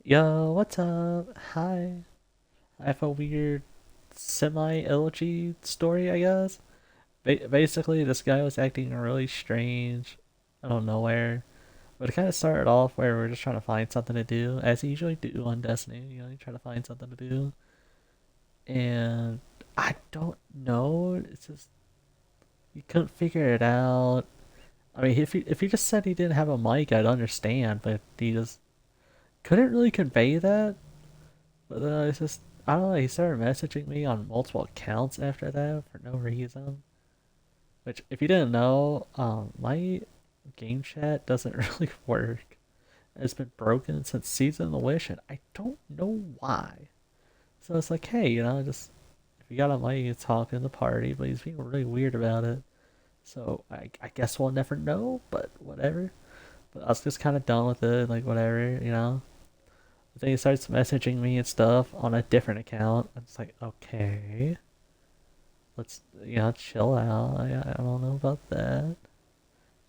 Yo, what's up? Hi. I have a weird semi LG story, I guess. Basically, this guy was acting really strange out of nowhere. But it kind of started off where we're just trying to find something to do, as you usually do on Destiny. You try to find something to do. And I don't know. It's just, you couldn't figure it out. I mean, if he just said he didn't have a mic, I'd understand, but he just couldn't really convey that. But it's just, I don't know, he started messaging me on multiple accounts after that for no reason. Which, if you didn't know, my game chat doesn't really work. It's been broken since Season of the Wish, and I don't know why. So it's like, hey, just if you got a mic, you talk in the party, but he's being really weird about it. So I guess we'll never know, but whatever. But I was just kind of done with it, like whatever. Then he starts messaging me and stuff on a different account. It's like, okay, let's chill out. I don't know about that,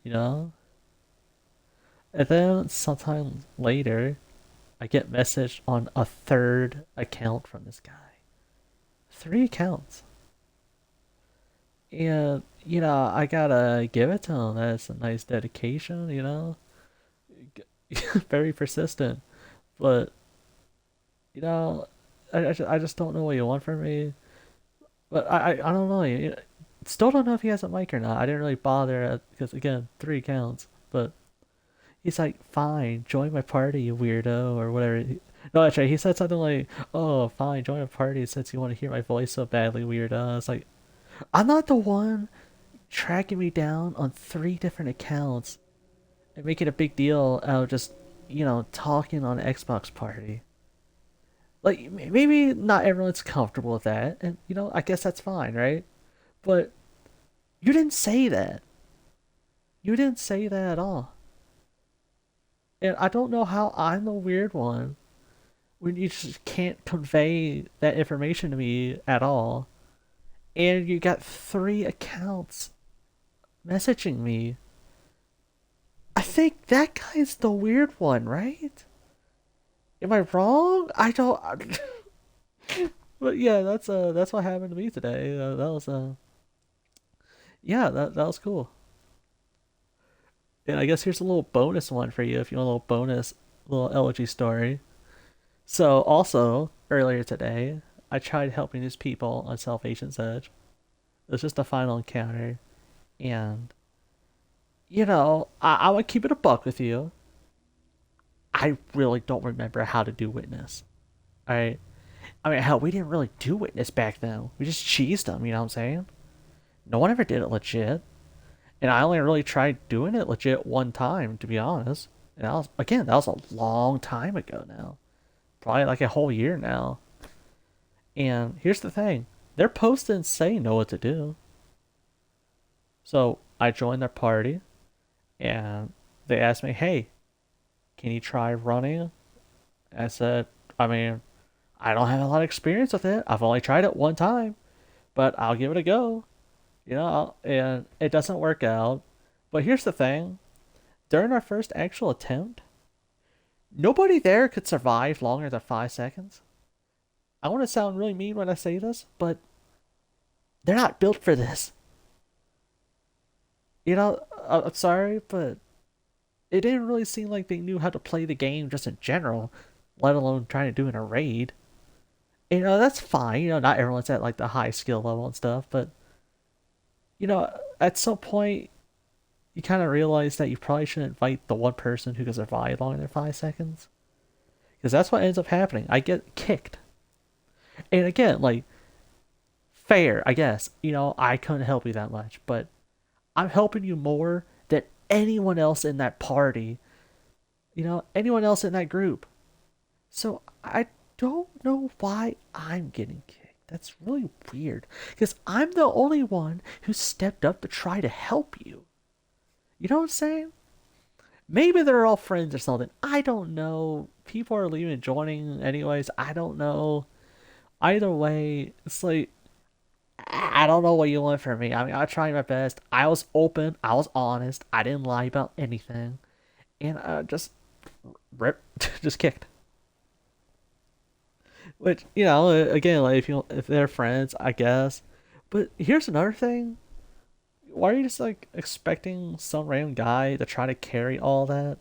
you know. And then sometime later, I get messaged on a third account from this guy. Three accounts, and I gotta give it to him. That's a nice dedication. Very persistent, but you know, I just don't know what you want from me. But I don't know. Still don't know if he has a mic or not. I didn't really bother because again, three accounts. But he's like, "Fine, join my party, you weirdo," or whatever. No, actually, he said something like, "Oh, fine, join my party since you want to hear my voice so badly, weirdo." It's like, I'm not the one tracking me down on three different accounts and making a big deal out of just talking on Xbox Party. Like maybe not everyone's comfortable with that, and I guess that's fine, right? But you didn't say that. You didn't say that at all. And I don't know how I'm the weird one when you just can't convey that information to me at all. And you got three accounts messaging me. I think that guy's the weird one, right? Am I wrong? I don't. But yeah, that's what happened to me today. That was yeah, that was cool. And I guess here's a little bonus one for you if you want a little bonus, little LFG story. So also earlier today, I tried helping these people on Salvation's Edge. It was just a final encounter, and I would keep it a buck with you. I really don't remember how to do witness. Alright. I mean, hell, we didn't really do witness back then. We just cheesed them, you know what I'm saying? No one ever did it legit. And I only really tried doing it legit one time, to be honest. And that was a long time ago now. Probably like a whole year now. And here's the thing, their posts didn't say know what to do. So I joined their party and they asked me, hey, can you try running? I said, I mean, I don't have a lot of experience with it. I've only tried it one time, but I'll give it a go. And it doesn't work out. But here's the thing, during our first actual attempt, nobody there could survive longer than 5 seconds. I want to sound really mean when I say this, but they're not built for this. I'm sorry, but it didn't really seem like they knew how to play the game just in general, let alone trying to do in a raid. That's fine. Not everyone's at like the high skill level and stuff, but at some point, you kind of realize that you probably shouldn't invite the one person who can survive longer than 5 seconds, because that's what ends up happening. I get kicked, and again, like fair, I guess. I couldn't help you that much, but I'm helping you more than anyone else in that party. Anyone else in that group. So I don't know why I'm getting kicked. That's really weird because I'm the only one who stepped up to try to help you. You know what I'm saying? Maybe they're all friends or something. I don't know. People are leaving, joining anyways. I don't know. Either way, it's like I don't know what you want from me. I mean, I tried my best. I was open. I was honest. I didn't lie about anything, and just rip, just kicked. Which, again, like if they're friends, I guess. But here's another thing. Why are you just like expecting some random guy to try to carry all that?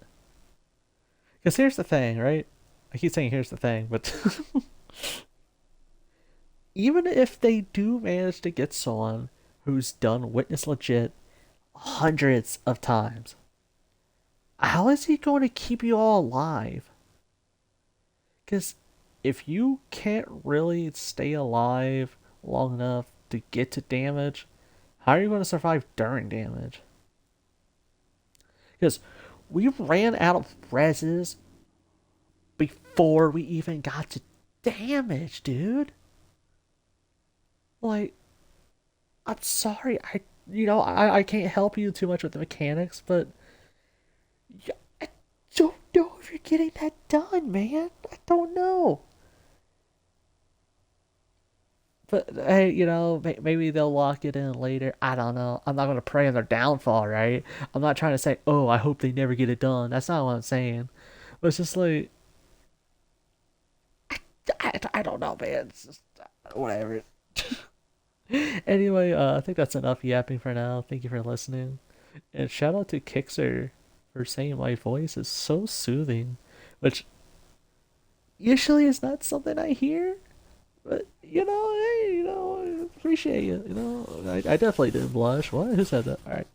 Because here's the thing, right? I keep saying here's the thing, but even if they do manage to get someone who's done witness legit hundreds of times, how is he going to keep you all alive? Because if you can't really stay alive long enough to get to damage, how are you going to survive during damage? Because we ran out of reses before we even got to damage, dude. Like, I'm sorry, I can't help you too much with the mechanics, but I don't know if you're getting that done, man. I don't know. But hey, maybe they'll lock it in later. I don't know. I'm not gonna pray on their downfall, right? I'm not trying to say, oh, I hope they never get it done. That's not what I'm saying. But it's just like, I don't know, man. It's just whatever. Anyway, I think that's enough yapping for now. Thank you for listening. And shout out to Kixer for saying my voice is so soothing, which usually is not something I hear. But hey, I appreciate you. I definitely didn't blush. What? Who said that? All right.